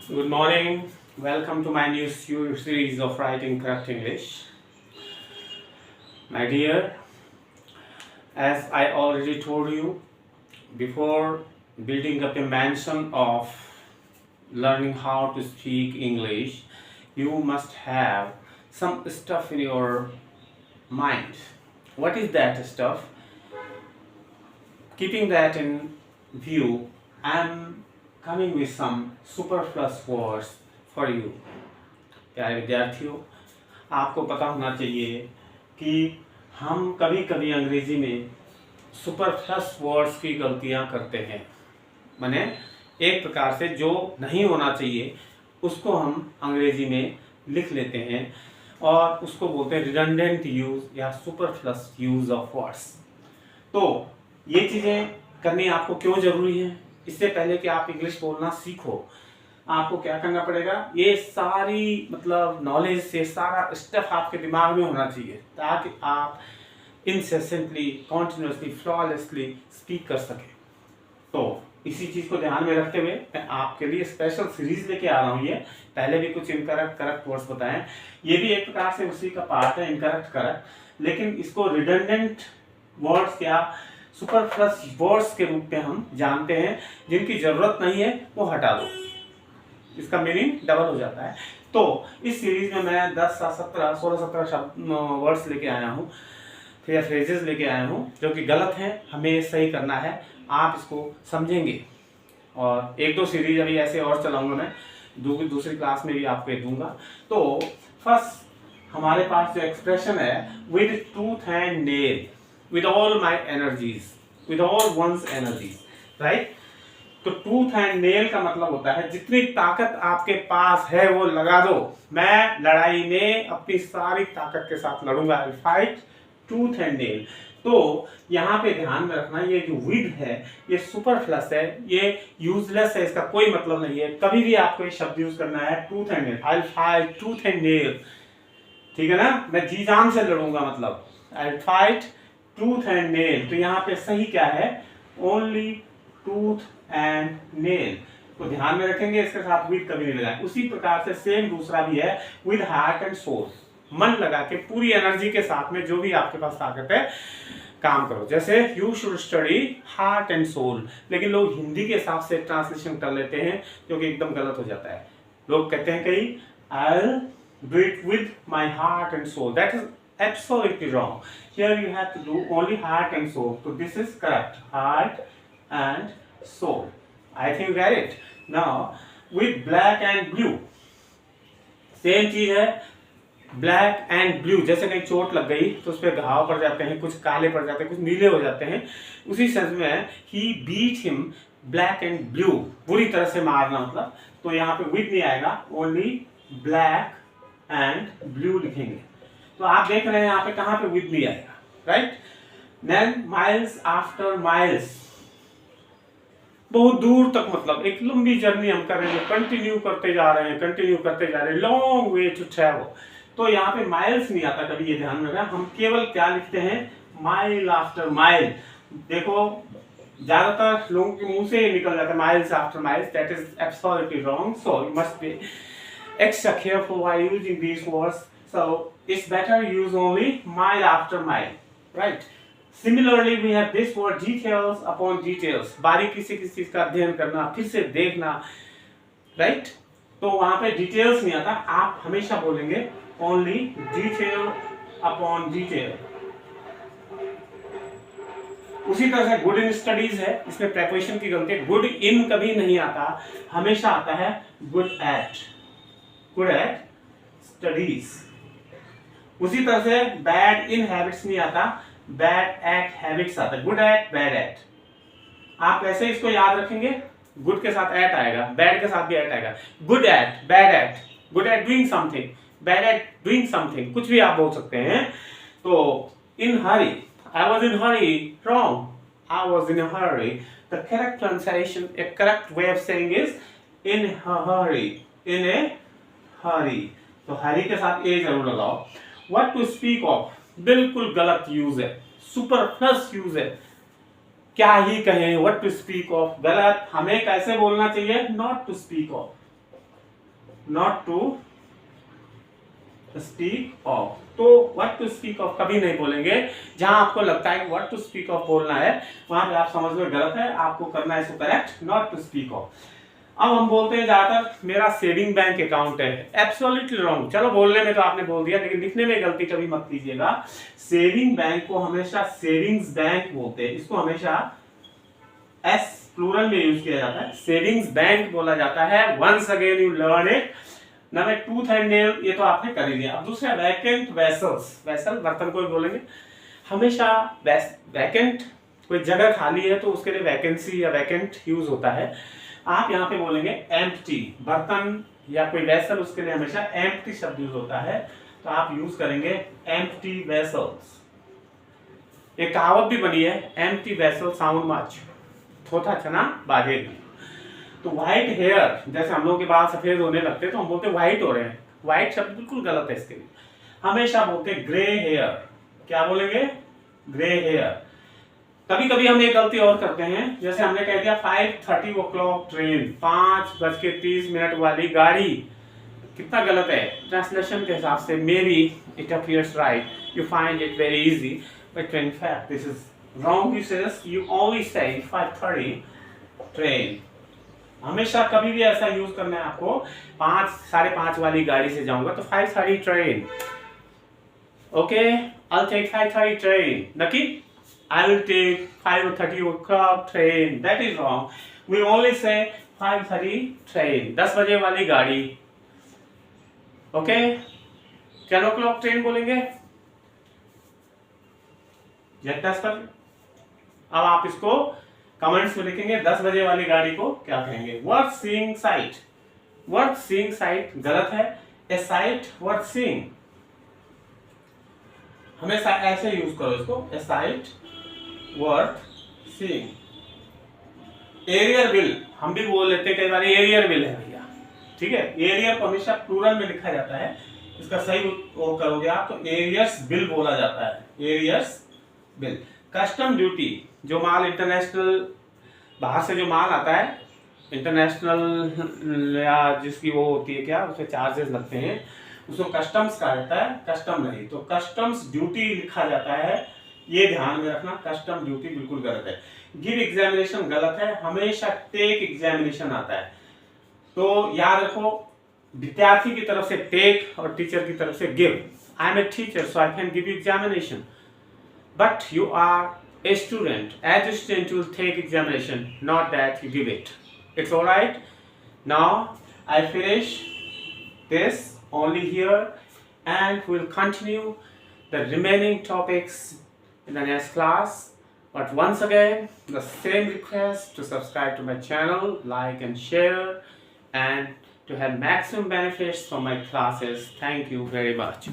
Good morning. Welcome to my new series of Writing Correct English. My dear, as I already told you, before building up a mansion of learning how to speak English, you must have some stuff in your mind. What is that stuff? Keeping that in view, I'm coming with some superfluous words for you. प्यारे विद्यार्थियों, आपको पता होना चाहिए कि हम कभी कभी अंग्रेजी में सुपरफ्लस वर्ड्स की गलतियां करते हैं। माने एक प्रकार से जो नहीं होना चाहिए उसको हम अंग्रेजी में लिख लेते हैं और उसको बोलते हैं रिडंडेंट यूज या सुपरफ्लस यूज ऑफ वर्ड्स। तो ये चीज़ें करनी आपको क्यों ज़रूरी है? इससे पहले कि आप इंग्लिश बोलना सीखो, आपको क्या करना पड़ेगा? ये सारी नॉलेज से सारा स्टफ आपके दिमाग में होना चाहिए ताकि आप इंसेसेंटली, कॉन्टिन्यूसली, फ्लॉलेसली स्पीक कर सकें। तो इसी चीज़ को ध्यान में रखते हुए मैं आपके लिए स्पेशल सीरीज लेके आ रहा हूँ। ये पहले भी कुछ इनकरेक्ट करेक्ट वर्ड्स बताएं, ये भी एक प्रकार से उसी का पार्ट है, इनकरेक्ट करेक्ट, लेकिन इसको रिडंडेंट वर्ड्स या सुपरफ्लस वर्ड्स के रूप में हम जानते हैं। जिनकी जरूरत नहीं है वो हटा दो, इसका मीनिंग डबल हो जाता है। तो इस सीरीज में मैं 10 17 16 17 शब्द वर्ड्स लेके आया हूँ, फिर फ्रेजेस लेके आया हूँ जो कि गलत हैं, हमें सही करना है। आप इसको समझेंगे और एक दो सीरीज अभी ऐसे और चलाऊंगा मैं, दूसरी क्लास में भी आपको दूंगा। तो फर्स्ट हमारे पास जो एक्सप्रेशन है, with tooth and nail, with all my energies, with all one's energies, right? तो टूथ एंड नेल का मतलब होता है जितनी ताकत आपके पास है वो लगा दो। मैं लड़ाई में अपनी सारी ताकत के साथ लड़ूंगा। I fight tooth and nail. तो यहाँ पे ध्यान में रखना, ये जो विद है ये सुपरफ्लस है, ये यूजलेस है, इसका कोई मतलब नहीं है। कभी भी आपको ये शब्द यूज करना है tooth and nail, I fight tooth and nail, ठीक है ना? मैं जी जान से लड़ूंगा, मतलब आई फाइट टूथ एंड नेल। तो यहाँ पे सही क्या है? Only tooth and nail. तो ध्यान में रखेंगे, इसके साथ विद कभी नहीं लगाए। उसी प्रकार से सेम दूसरा भी है, विद हार्ट एंड सोल, मन लगा के पूरी एनर्जी के साथ में जो भी आपके पास ताकत है काम करो। जैसे you should study heart and soul, लेकिन लोग हिंदी के हिसाब से ट्रांसलेशन कर लेते हैं जो कि एकदम गलत हो जाता है। लोग कहते हैं कहीं I do it with my heart and soul, that is absolutely wrong. Here you have to do only heart and soul. So this is correct, heart and soul. I think you get it. Now with black and blue, same चीज है, black and blue. जैसे कहीं चोट लग गई तो उस पर घाव पड़ जाते हैं, कुछ काले पड़ जाते हैं, कुछ नीले हो जाते हैं। उसी सेंस में ही beat him black and blue, बुरी तरह से मारना मतलब। तो यहाँ पे विद नहीं आएगा, ओनली ब्लैक एंड ब्लू लिखेंगे। तो आप देख रहे हैं यहाँ पे कहाँ पे विद नहीं आएगा, right? Then miles after miles, बहुत दूर तक, मतलब एक लंबी जर्नी हम कर रहे हैं, कंटिन्यू करते जा रहे हैं, कंटिन्यू करते जा रहे हैं, लॉन्ग वे टू ट्रैवल। तो यहाँ पे माइल्स नहीं आता कभी, ये ध्यान में रखना। हम केवल क्या लिखते हैं? Mile after mile. देखो ज्यादातर लोगों के मुंह से निकल जाता है miles after miles, that is absolutely wrong. So you must be extra careful while using these words. So it's better use only mile after mile, right? Similarly we have this word details upon details, बारीकी से किसी चीज का अध्ययन करना, फिर से देखना, right? तो वहां पे डिटेल्स नहीं आता, आप हमेशा बोलेंगे only detail upon detail। उसी तरह से गुड इन स्टडीज है, इसमें प्रेपोजिशन की गलती है। गुड इन कभी नहीं आता, हमेशा आता है good at, good at studies. उसी तरह से बैड इन हैबिट्स नहीं आता, बैड एट हैबिट्स आता है, गुड एट बैड एट। आप कैसे इसको याद रखेंगे? गुड के साथ एट आएगा, बैड के साथ भी एट आएगा। Good at, bad at, good at doing something, bad at doing something, कुछ भी आप बोल सकते हैं। तो in hurry, I was in hurry, wrong, I was in hurry. The correct pronunciation, a correct way of saying is in a hurry, in a हरी। तो हरी के साथ ए जरूर लगाओ। व्हाट टू स्पीक ऑफ, बिल्कुल गलत यूज है, सुपरफ्लस यूज है। क्या ही कहें, व्हाट टू स्पीक ऑफ, गलत। हमें कैसे बोलना चाहिए? Not to speak of, not to speak of. तो व्हाट टू स्पीक ऑफ कभी नहीं बोलेंगे। जहां आपको लगता है कि व्हाट टू स्पीक ऑफ बोलना है वहां पे आप समझ लो गलत है, आपको करना है इसको correct, not to speak of. अब हम बोलते हैं ज्यादातर मेरा सेविंग बैंक अकाउंट है, एब्सोल्युटली रॉन्ग। चलो बोलने में तो आपने बोल दिया, लेकिन लिखने में गलती कभी मत कीजिएगा। सेविंग बैंक को हमेशा सेविंग्स बैंक बोलते हैं, इसको हमेशा एस प्लूरल में यूज किया जाता है, सेविंग्स बैंक बोला जाता है। Once again you learn it. Number tooth and nail ये तो आपने कर ही दिया। अब दूसरा वैकेंट वेसल्स, वेसल बर्तन को बोलेंगे हमेशा। वैकेंट कोई जगह खाली है तो उसके लिए वैकेंसी या वैकेंट यूज होता है। आप यहाँ पे बोलेंगे एम्प्टी, बर्तन या कोई वेसल उसके लिए हमेशा एम्प्टी शब्द यूज होता है, तो आप यूज करेंगे एम्प्टी वेसल्स। एक कहावत भी बनी है, एम्प्टी वेसल साउंड मच, थोथा चना बाजेगी। तो व्हाइट हेयर, जैसे हम लोगों के बाल सफेद होने लगते हैं तो हम बोलते हैं व्हाइट हो रहे हैं, व्हाइट शब्द बिल्कुल गलत है इसके लिए। हमेशा बोलते हैं ग्रे हेयर। क्या बोलेंगे? Grey hair. कभी कभी हम एक गलती और करते हैं, जैसे हमने कह दिया 5:30 o'clock ट्रेन, 5:30 वाली गाड़ी। कितना गलत है ट्रांसलेशन के हिसाब से। May be it appears right, you find it very easy, but in fact this is wrong. You says you only say 5:30 train. हमेशा कभी भी ऐसा यूज करना है आपको, 5:30 वाली गाड़ी से जाऊंगा तो 5:30 train. Okay, I'll take 5:30 train. Naki, I will take 5:30 o'clock train. That is wrong. We only say 5:30 train. 10 बजे वाली गाड़ी। ओके, 10 o'clock ट्रेन बोलेंगे। Get that पर? अब आप इसको कमेंट्स में लिखेंगे 10 बजे वाली गाड़ी को क्या कहेंगे। Worth seeing site, worth seeing site गलत है। ए साइट वर्थ सीइंग, हमेशा ऐसे यूज करो इसको, a sight worth seeing. Arrear bill हम भी बोल लेते हैं कई बार, एरियर बिल है भैया, ठीक है। एरियर को हमेशा प्लूरल में लिखा जाता है, इसका सही वो करोगे आप तो एरियर्स बिल बोला जाता है, एरियर्स बिल। कस्टम ड्यूटी, जो माल इंटरनेशनल बाहर से जो माल आता है इंटरनेशनल या जिसकी वो होती है क्या, उसे चार्जेस लगते हैं, उसको कस्टम्स कहा जाता है, कस्टम नहीं। तो कस्टम्स ड्यूटी लिखा जाता है, ये ध्यान में रखना। कस्टम ड्यूटी बिल्कुल गलत है। गिव एग्जामिनेशन गलत है, हमेशा टेक एग्जामिनेशन आता है। तो याद रखो, विद्यार्थी की तरफ से टेक और टीचर की तरफ से give. I am a teacher so I can give you examination, but you are a student. As a student you will take examination, not that you give it. It's all right. Now I finish this only here, and we'll continue the remaining topics in the next class. But once again, the same request to subscribe to my channel, like and share, and to have maximum benefits from my classes. Thank you very much.